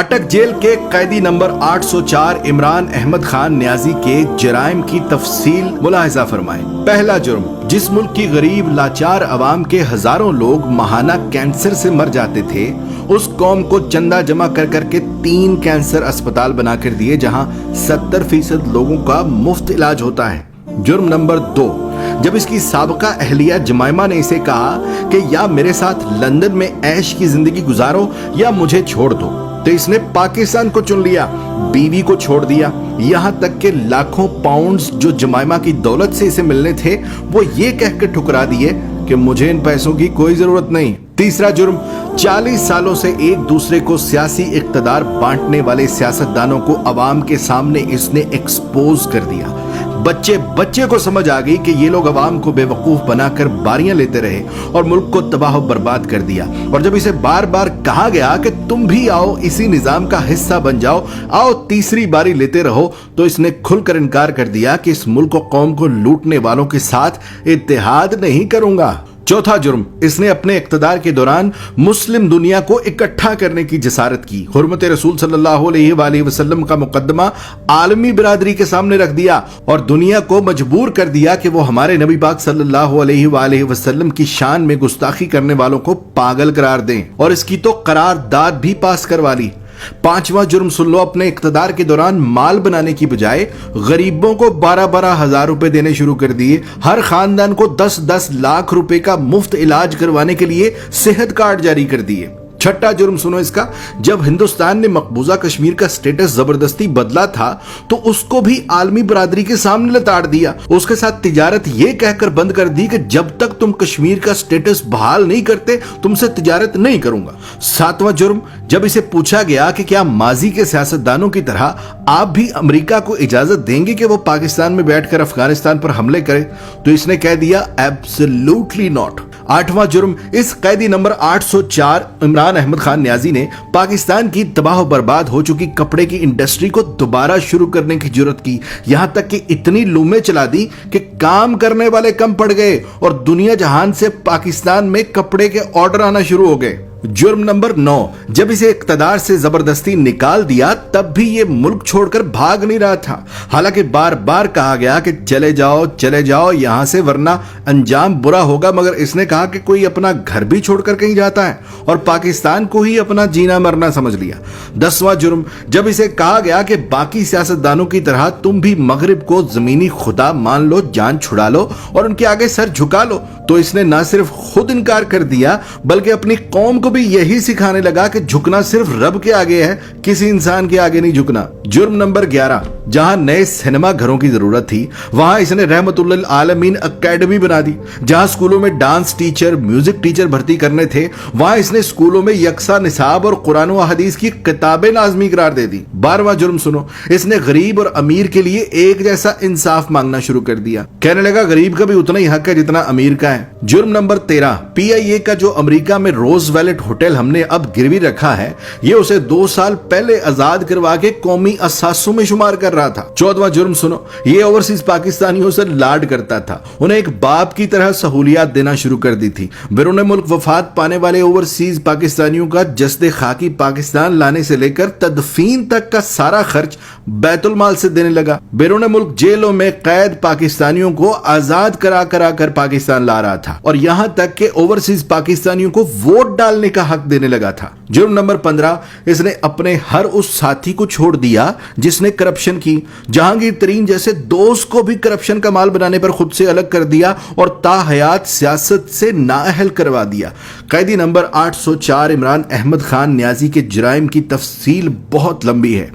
अटक जेल के कैदी नंबर 804 इमरान अहमद खान न्याजी के जराइम की तफसील मुलाहिजा फरमाएं। पहला जुर्म, जिस मुल्क की गरीब लाचार अवाम के हजारों लोग माहाना कैंसर से मर जाते थे, उस कौम को चंदा जमा कर करके 3 कैंसर अस्पताल बना कर दिए, जहां 70% लोगों का मुफ्त इलाज होता है। जुर्म नंबर 2, जब इसकी साबका अहलिया जमाइमा ने इसे कहा कि या मेरे साथ लंदन में ऐश की जिंदगी गुजारो या मुझे छोड़ दो, तो इसने पाकिस्तान को चुन लिया, बीवी को छोड़ दिया, यहाँ तक कि लाखों पाउंड्स जो जमाइमा की दौलत से इसे मिलने थे वो ये कहकर ठुकरा दिए कि मुझे इन पैसों की कोई जरूरत नहीं। तीसरा जुर्म, 40 सालों से एक दूसरे को सियासी इक्तदार बांटने वाले सियासतदानों को अवाम के सामने इसने एक्सपोज कर दिया। बच्चे को समझ आ गई कि ये लोग अवाम को बेवकूफ बनाकर बारियां लेते रहे और मुल्क को तबाह बर्बाद कर दिया। और जब इसे बार बार कहा गया कि तुम भी आओ, इसी निजाम का हिस्सा बन जाओ, आओ तीसरी बारी लेते रहो, तो इसने खुलकर इनकार कर दिया कि इस मुल्क और कौम को लूटने वालों के साथ इत्तेहाद नहीं करूंगा। चौथा जुर्म, इसने अपने इक्तदार के दौरान मुस्लिम दुनिया को इकट्ठा करने की जसारत की। हुर्मत रसूल सल्लल्लाहु अलैहि वसल्लम का मुकद्दमा आलमी बिरादरी के सामने रख दिया और दुनिया को मजबूर कर दिया कि वो हमारे नबी पाक सल्लल्लाहु अलैहि वसल्लम की शान में गुस्ताखी करने वालों को पागल करार दें, और इसकी तो करारदाद भी पास करवा ली। पांचवा जुर्म सुन लो, अपने इक्तदार के दौरान माल बनाने की बजाय गरीबों को 12-12 हजार रुपए देने शुरू कर दिए। हर खानदान को 10-10 लाख रुपए का मुफ्त इलाज करवाने के लिए सेहत कार्ड जारी कर दिए। छठा जुर्म सुनो इसका, जब हिंदुस्तान ने मकबूजा कश्मीर का स्टेटस जबरदस्ती बदला था तो उसको भी आलमी बरादरी के सामने लताड़ दिया। उसके साथ तिजारत ये कहकर बंद कर दी कि जब तक तुम कश्मीर का स्टेटस बहाल नहीं करते तुमसे तिजारत नहीं करूंगा। सातवां जुर्म, जब इसे पूछा गया कि क्या माजी के सियासतदानों की तरह आप भी अमेरिका को इजाजत देंगे कि वो पाकिस्तान में बैठकर अफगानिस्तान पर हमले करे, तो इसने कह दिया एब्सोल्युटली नॉट। आठवां जुर्म, इस कैदी नंबर 804 इमरान अहमद खान न्याजी ने पाकिस्तान की तबाह बर्बाद हो चुकी कपड़े की इंडस्ट्री को दोबारा शुरू करने की जुर्रत की, यहां तक कि इतनी लूमें चला दी कि काम करने वाले कम पड़ गए और दुनिया जहान से पाकिस्तान में कपड़े के ऑर्डर आना शुरू हो गए। जुर्म नंबर 9, जब इसे इक्तदार से जबरदस्ती निकाल दिया तब भी ये मुल्क छोड़कर भाग नहीं रहा था। हालांकि बार बार कहा गया कि चले जाओ यहां से वरना अंजाम बुरा होगा, मगर इसने कहा कि कोई अपना घर भी छोड़कर कहीं जाता है और पाकिस्तान को ही अपना जीना मरना समझ लिया। 10वां जुर्म, जब इसे कहा गया कि बाकी सियासतदानों की तरह तुम भी मगरिब को जमीनी खुदा मान लो, जान छुड़ा लो और उनके आगे सर झुका लो, तो इसने न सिर्फ खुद इनकार कर दिया बल्कि अपनी कौम को भी यही सिखाने लगा कि झुकना सिर्फ रब के आगे है, किसी इंसान के आगे नहीं झुकना। जुर्म नंबर 11, जहां नए सिनेमा घरों की जरूरत थी वहां इसने रहमतुल्लिल आलमीन एकेडमी बना दी। जहां स्कूलों में डांस टीचर, म्यूजिक टीचर भर्ती करने थे वहां इसने स्कूलों में यकसा निसाब और कुरान व हदीस की किताबें लाजमी करार दे दी। 12वां जुर्म सुनो, इसने गरीब और अमीर के लिए एक जैसा इंसाफ मांगना शुरू कर दिया। कहने लगा गरीब का भी उतना ही हक है जितना अमीर का है। जुर्म नंबर 13, PIA का जो अमेरिका में रोज वैलेट होटल हमने अब गिरवी रखा है, ये उसे 2 साल पहले आजाद करवा के कौमी असासों में शुमार कर रहा था। 14वां जुर्म सुनो, ये ओवरसीज पाकिस्तानियों से लाड करता था, उन्हें एक बाप की तरह सहूलियात देना शुरू कर दी थी। बैरून मुल्क वफात पाने वाले ओवरसीज पाकिस्तानियों का जस्दे खाकी पाकिस्तान लाने से लेकर तदफीन तक का सारा खर्च बैतुल माल से देने लगा। बैरून मुल्क जेलों में कैद पाकिस्तानियों को आजाद करा कर पाकिस्तान ला रहा था और यहां तक के ओवरसीज पाकिस्तानियों को वोट डालने का हक देने लगा था। जुर्म नंबर 15, इसने अपने हर उस साथी को छोड़ दिया जिसने करप्शन की। जहांगीर तरीन जैसे दोस्त को भी करप्शन का माल बनाने पर खुद से अलग कर दिया और ताहयात सियासत से नाअहल करवा दिया। कैदी नंबर 804 इमरान अहमद खान न्याजी के जराइम की तफसील बहुत लंबी है।